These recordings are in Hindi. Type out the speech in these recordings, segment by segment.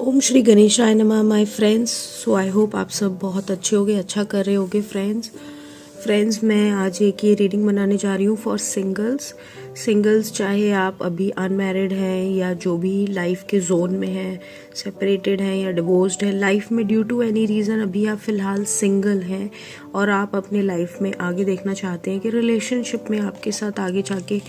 ओम श्री गणेशाय नमः my friends. So I hope आप सब बहुत अच्छे होगे, अच्छा कर रहे होगे फ्रेंड्स मैं आज एक ये रीडिंग बनाने जा रही हूँ फॉर सिंगल्स चाहे आप अभी अनमैरिड हैं या जो भी लाइफ के जोन में हैं, सेपरेटेड हैं या डिवोर्स्ड हैं, लाइफ में ड्यू टू एनी रीज़न अभी आप फ़िलहाल सिंगल हैं और आप अपने लाइफ में आगे देखना चाहते हैं कि रिलेशनशिप में आपके साथ आगे जाके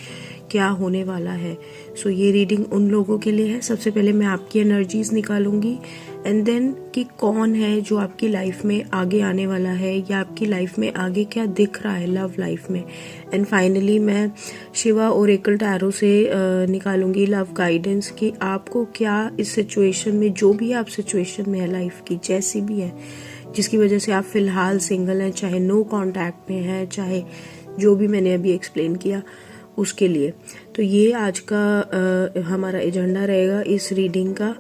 क्या होने वाला है। सो ये रीडिंग उन लोगों के लिए है। सबसे पहले मैं आपकी एनर्जीज निकालूंगी एंड देन कि कौन है जो आपकी लाइफ में आगे आने वाला है या आपकी लाइफ में आगे क्या दिख रहा है लव लाइफ में। एंड फाइनली मैं शिवा ओरेकल टैरो से निकालूंगी लव गाइडेंस कि आपको क्या इस सिचुएशन में, जो भी आप सिचुएशन में है लाइफ की जैसी भी है, जिसकी वजह से आप फिलहाल सिंगल हैं, चाहे नो कॉन्टैक्ट में है, चाहे जो भी मैंने अभी एक्सप्लेन किया उसके लिए। तो ये आज का हमारा एजेंडा रहेगा इस रीडिंग का।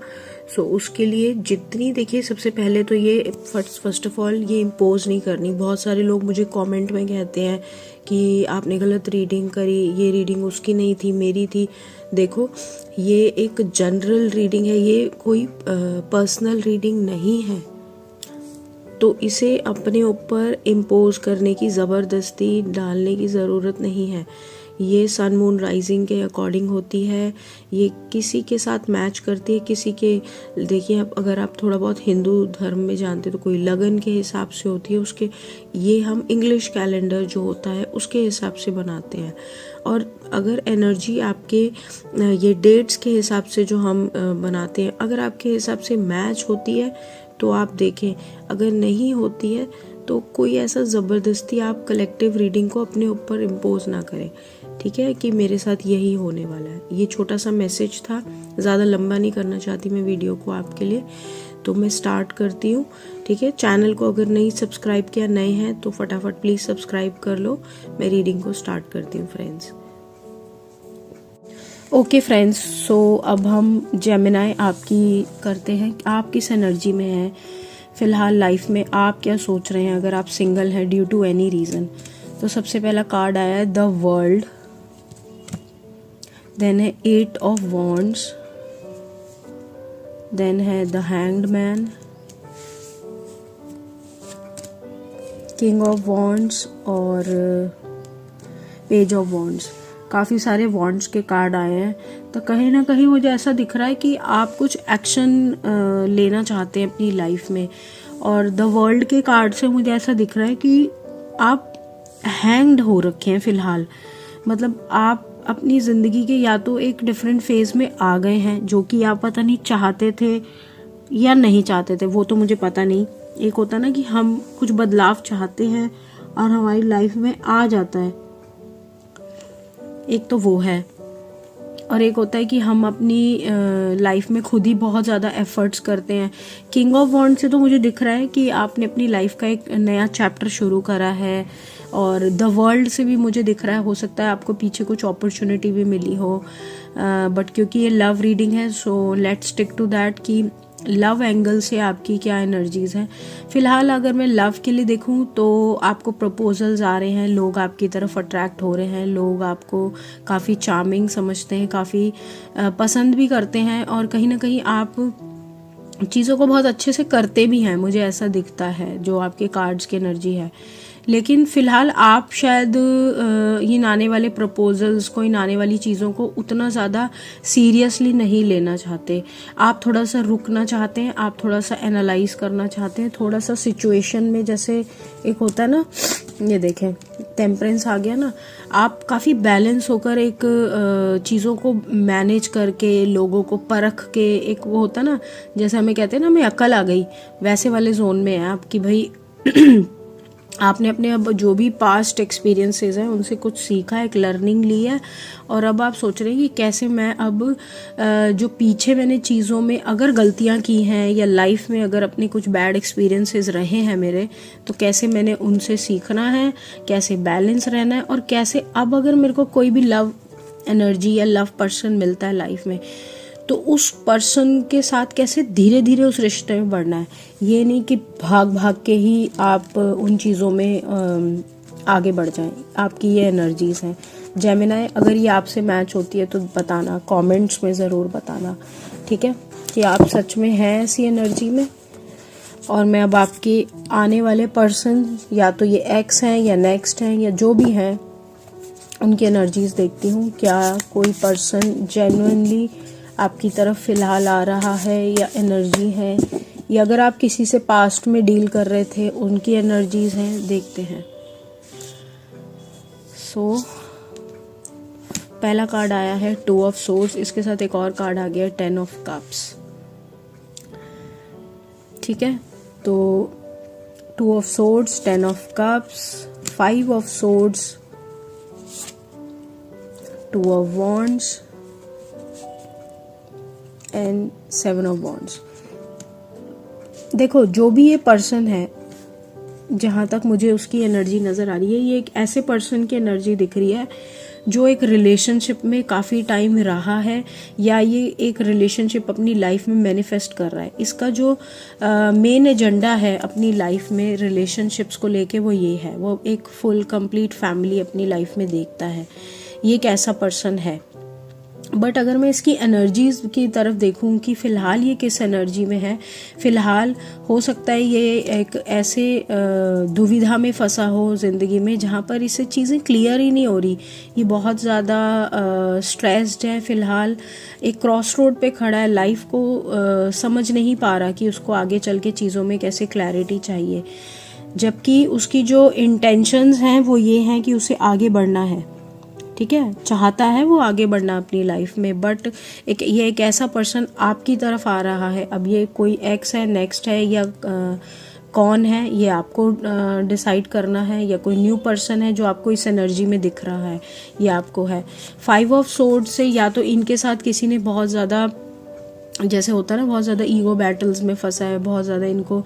सो उसके लिए जितनी, देखिए सबसे पहले तो ये फर्स्ट ऑफ ऑल ये इम्पोज नहीं करनी। बहुत सारे लोग मुझे कमेंट में कहते हैं कि आपने गलत रीडिंग करी, ये रीडिंग उसकी नहीं थी मेरी थी। देखो ये एक जनरल रीडिंग है, ये कोई पर्सनल रीडिंग नहीं है, तो इसे अपने ऊपर इम्पोज करने की, ज़बरदस्ती डालने की ज़रूरत नहीं है। ये सन मून राइजिंग के अकॉर्डिंग होती है, ये किसी के साथ मैच करती है, किसी के, देखिए अगर आप थोड़ा बहुत हिंदू धर्म में जानते तो कोई लगन के हिसाब से होती है उसके, ये हम इंग्लिश कैलेंडर जो होता है उसके हिसाब से बनाते हैं। और अगर एनर्जी आपके ये डेट्स के हिसाब से जो हम बनाते हैं, अगर आपके हिसाब से मैच होती है तो आप देखें, अगर नहीं होती है तो कोई ऐसा ज़बरदस्ती आप कलेक्टिव रीडिंग को अपने ऊपर इम्पोज ना करें, ठीक है, कि मेरे साथ यही होने वाला है। ये छोटा सा मैसेज था, ज़्यादा लंबा नहीं करना चाहती मैं वीडियो को आपके लिए, तो मैं स्टार्ट करती हूँ, ठीक है। चैनल को अगर नहीं सब्सक्राइब किया, नए हैं तो फटाफट प्लीज़ सब्सक्राइब कर लो। मैं रीडिंग को स्टार्ट करती हूँ फ्रेंड्स। ओके फ्रेंड्स, सो अब हम जेमिनाई आपकी करते हैं, आप किस एनर्जी में हैं फ़िलहाल लाइफ में, आप क्या सोच रहे हैं अगर आप सिंगल हैं ड्यू टू एनी रीज़न। तो सबसे पहला कार्ड आया है द वर्ल्ड, देन है 8 ऑफ वॉन्ड्स, देन है the hanged man, king of wands और पेज ऑफ वॉन्ड्स। काफ़ी सारे वॉन्ड्स के कार्ड आए हैं, तो कहीं ना कहीं मुझे ऐसा दिख रहा है कि आप कुछ एक्शन लेना चाहते हैं अपनी लाइफ में। और द वर्ल्ड के कार्ड से मुझे ऐसा दिख रहा है कि आप हैंग्ड हो रखे हैं फ़िलहाल, मतलब आप अपनी ज़िंदगी के या तो एक डिफरेंट फेज में आ गए हैं, जो कि आप पता नहीं चाहते थे या नहीं चाहते थे, वो तो मुझे पता नहीं। एक होता ना कि हम कुछ बदलाव चाहते हैं और हमारी लाइफ में आ जाता है, एक तो वो है, और एक होता है कि हम अपनी लाइफ में खुद ही बहुत ज़्यादा एफर्ट्स करते हैं। किंग ऑफ वॉन्ड से तो मुझे दिख रहा है कि आपने अपनी लाइफ का एक नया चैप्टर शुरू करा है, और द वर्ल्ड से भी मुझे दिख रहा है, हो सकता है आपको पीछे कुछ अपॉर्चुनिटी भी मिली हो, बट क्योंकि ये लव रीडिंग है so let's stick to that कि लव एंगल से आपकी क्या एनर्जीज हैं फ़िलहाल। अगर मैं लव के लिए देखूं तो आपको प्रपोजल्स आ रहे हैं, लोग आपकी तरफ अट्रैक्ट हो रहे हैं, लोग आपको काफ़ी चार्मिंग समझते हैं, काफ़ी पसंद भी करते हैं, और कहीं ना कहीं आप चीज़ों को बहुत अच्छे से करते भी हैं, मुझे ऐसा दिखता है जो आपके कार्ड्स की एनर्जी है। लेकिन फ़िलहाल आप शायद इन आने वाले प्रपोजल्स को, इन आने वाली चीज़ों को उतना ज़्यादा सीरियसली नहीं लेना चाहते। आप थोड़ा सा रुकना चाहते हैं, आप थोड़ा सा एनालाइज करना चाहते हैं, थोड़ा सा सिचुएशन में, जैसे एक होता है ना, ये देखें टेम्परेंस आ गया ना, आप काफ़ी बैलेंस होकर एक चीज़ों को मैनेज करके, लोगों को परख के, एक वो होता है ना जैसे हमें कहते हैं ना हमें अक्ल आ गई, वैसे वाले जोन में है आप कि भाई आपने अपने अब जो भी पास्ट एक्सपीरियंसेस हैं उनसे कुछ सीखा, एक लर्निंग ली है, और अब आप सोच रहे हैं कि कैसे मैं अब जो पीछे मैंने चीज़ों में अगर गलतियां की हैं या लाइफ में अगर अपने कुछ बैड एक्सपीरियंसेस रहे हैं मेरे, तो कैसे मैंने उनसे सीखना है, कैसे बैलेंस रहना है, और कैसे अब अगर मेरे को कोई भी लव एनर्जी या लव पर्सन मिलता है लाइफ में तो उस पर्सन के साथ कैसे धीरे धीरे उस रिश्ते में बढ़ना है। ये नहीं कि भाग भाग के ही आप उन चीज़ों में आगे बढ़ जाएं। आपकी ये एनर्जीज हैं जेमिनाई। अगर ये आपसे मैच होती है तो बताना, कमेंट्स में ज़रूर बताना, ठीक है। कि आप सच में हैं ऐसी एनर्जी में। और मैं अब आपके आने वाले पर्सन, या तो ये एक्स हैं या नेक्स्ट हैं या जो भी हैं, उनकी एनर्जीज देखती हूँ। क्या कोई पर्सन जेन्युइनली आपकी तरफ फिलहाल आ रहा है या एनर्जी है, या अगर आप किसी से पास्ट में डील कर रहे थे उनकी एनर्जीज हैं, देखते हैं। सो पहला कार्ड आया है 2 ऑफ सोर्ड्स, इसके साथ एक और कार्ड आ गया 10 ऑफ कप्स। ठीक है, तो 2 of swords, 10 of cups, 5 of swords, 2 of wands and 7 of wands. देखो, जो भी ये पर्सन है, जहाँ तक मुझे उसकी एनर्जी नज़र आ रही है, ये एक ऐसे पर्सन की एनर्जी दिख रही है जो एक रिलेशनशिप में काफ़ी टाइम रहा है, या ये एक रिलेशनशिप अपनी लाइफ में मैनिफेस्ट कर रहा है। इसका जो मेन एजेंडा है अपनी लाइफ में रिलेशनशिप्स को लेके, वो ये है, वो एक फुल कंप्लीट फैमिली अपनी लाइफ में देखता है। ये एक ऐसा पर्सन है। बट अगर मैं इसकी एनर्जीज की तरफ देखूं कि फ़िलहाल ये किस एनर्जी में है, फ़िलहाल हो सकता है ये एक ऐसे दुविधा में फंसा हो ज़िंदगी में जहाँ पर इसे चीज़ें क्लियर ही नहीं हो रही। ये बहुत ज़्यादा स्ट्रेस्ड है, फ़िलहाल एक क्रॉस रोड पे खड़ा है, लाइफ को समझ नहीं पा रहा कि उसको आगे चल के चीज़ों में कैसे क्लैरिटी चाहिए। जबकि उसकी जो इंटेंशंस हैं वो ये हैं कि उसे आगे बढ़ना है। ठीक है, चाहता है वो आगे बढ़ना अपनी लाइफ में। बट ये एक ऐसा पर्सन आपकी तरफ आ रहा है। अब ये कोई एक्स है, नेक्स्ट है, या कौन है, ये आपको डिसाइड करना है, या कोई न्यू पर्सन है जो आपको इस एनर्जी में दिख रहा है, ये आपको है। 5 ऑफ सोर्ड से या तो इनके साथ किसी ने बहुत ज़्यादा, जैसे होता है ना, बहुत ज़्यादा ईगो बैटल्स में फंसा है, बहुत ज़्यादा इनको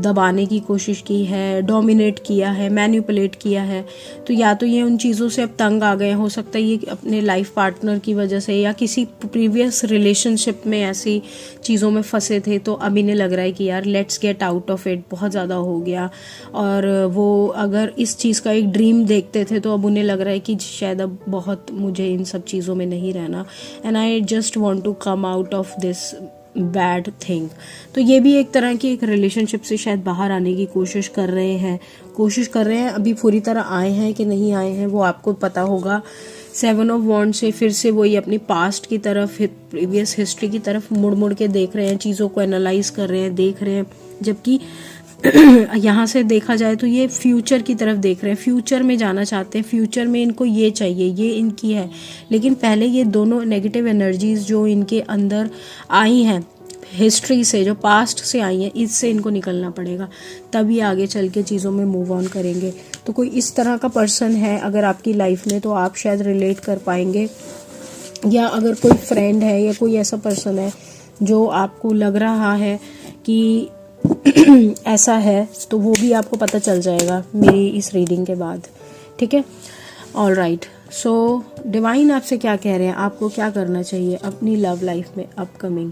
दबाने की कोशिश की है, डोमिनेट किया है, मैनिपुलेट किया है। तो या तो ये उन चीज़ों से अब तंग आ गए, हो सकता है ये अपने लाइफ पार्टनर की वजह से या किसी प्रीवियस रिलेशनशिप में ऐसी चीज़ों में फंसे थे, तो अब इन्हें लग रहा है कि यार let's get out of it, बहुत ज़्यादा हो गया। और वो अगर इस चीज़ का एक ड्रीम देखते थे, तो अब उन्हें लग रहा है कि शायद अब बहुत मुझे इन सब चीज़ों में नहीं रहना, and I just want to come out of this bad thing. तो ये भी एक तरह की एक रिलेशनशिप से शायद बाहर आने की कोशिश कर रहे हैं। अभी पूरी तरह आए हैं कि नहीं आए हैं वो आपको पता होगा। 7 ऑफ वॉन्ड से फिर से वही अपनी पास्ट की तरफ, प्रीवियस हिस्ट्री की तरफ मुड़ के देख रहे हैं, चीज़ों को एनालाइज कर रहे हैं, देख रहे हैं। जबकि यहाँ से देखा जाए तो ये फ्यूचर की तरफ देख रहे हैं, फ्यूचर में जाना चाहते हैं, फ्यूचर में इनको ये चाहिए, ये इनकी है। लेकिन पहले ये दोनों नेगेटिव एनर्जीज जो इनके अंदर आई हैं हिस्ट्री से, जो पास्ट से आई हैं, इससे इनको निकलना पड़ेगा, तभी आगे चल के चीज़ों में मूव ऑन करेंगे। तो कोई इस तरह का पर्सन है अगर आपकी लाइफ में, तो आप शायद रिलेट कर पाएंगे। या अगर कोई फ्रेंड है या कोई ऐसा पर्सन है जो आपको लग रहा है कि ऐसा है, तो वो भी आपको पता चल जाएगा मेरी इस रीडिंग के बाद। ठीक है, ऑल राइट। सो डिवाइन आपसे क्या कह रहे हैं, आपको क्या करना चाहिए अपनी लव लाइफ में upcoming.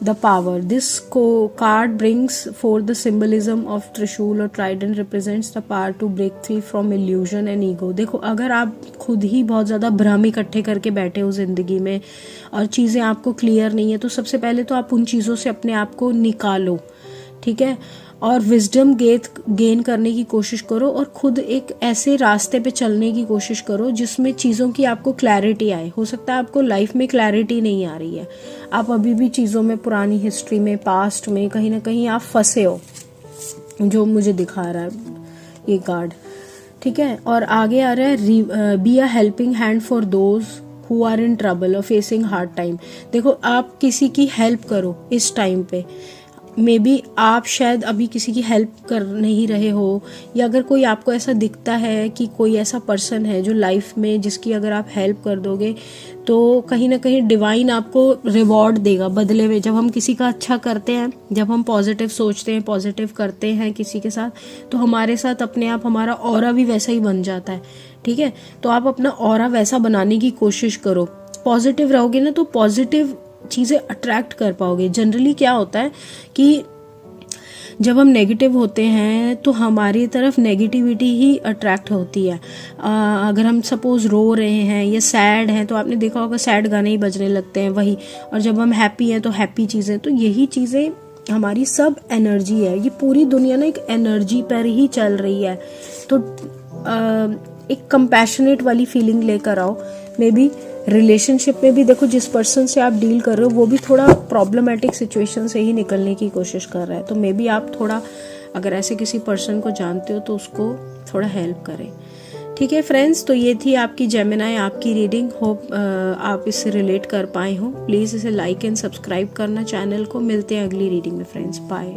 The power, this card brings for the symbolism of trishul और trident represents the power to break free from illusion and ego. देखो, अगर आप खुद ही बहुत ज़्यादा भ्रम इकट्ठे करके बैठे हो ज़िंदगी में और चीज़ें आपको क्लियर नहीं है, तो सबसे पहले तो आप उन चीज़ों से अपने आप को निकालो। ठीक है, और विजडम गेन करने की कोशिश करो और खुद एक ऐसे रास्ते पे चलने की कोशिश करो जिसमें चीज़ों की आपको क्लैरिटी आए। हो सकता है आपको लाइफ में क्लैरिटी नहीं आ रही है, आप अभी भी चीज़ों में, पुरानी हिस्ट्री में, पास्ट में कहीं ना कहीं आप फंसे हो, जो मुझे दिखा रहा है ये कार्ड। ठीक है, और आगे आ रहा है be a helping hand for those who are in trouble और फेसिंग हार्ड टाइम। देखो, आप किसी की हेल्प करो इस टाइम पे। मे बी आप शायद अभी किसी की हेल्प कर नहीं रहे हो, या अगर कोई आपको ऐसा दिखता है कि कोई ऐसा पर्सन है जो लाइफ में, जिसकी अगर आप हेल्प कर दोगे तो कहीं ना कहीं डिवाइन आपको रिवॉर्ड देगा बदले में। जब हम किसी का अच्छा करते हैं, जब हम पॉजिटिव सोचते हैं, पॉजिटिव करते हैं किसी के साथ, तो हमारे साथ अपने आप हमारा ऑरा भी वैसा ही बन जाता है। ठीक है, तो आप अपना ऑरा वैसा बनाने की कोशिश करो। पॉजिटिव रहोगे ना तो पॉजिटिव चीज़ें अट्रैक्ट कर पाओगे। जनरली क्या होता है कि जब हम नेगेटिव होते हैं तो हमारी तरफ नेगेटिविटी ही अट्रैक्ट होती है। अगर हम सपोज रो रहे हैं या सैड हैं तो आपने देखा होगा सैड गाने ही बजने लगते हैं वही, और जब हम हैप्पी हैं तो हैप्पी चीज़ें। तो यही चीज़ें हमारी सब एनर्जी है, ये पूरी दुनिया ना एक एनर्जी पर ही चल रही है। तो एक कंपैशनेट वाली फीलिंग लेकर आओ। मे बी रिलेशनशिप में भी देखो, जिस पर्सन से आप डील कर रहे हो वो भी थोड़ा प्रॉब्लमेटिक सिचुएशन से ही निकलने की कोशिश कर रहा है। तो मे बी आप थोड़ा, अगर ऐसे किसी पर्सन को जानते हो तो उसको थोड़ा हेल्प करें। ठीक है फ्रेंड्स, तो ये थी आपकी जेमिनाई, आपकी रीडिंग। होप आप इससे रिलेट कर पाए हो। प्लीज़ इसे लाइक एंड सब्सक्राइब करना चैनल को। मिलते हैं अगली रीडिंग में फ्रेंड्स, बाय।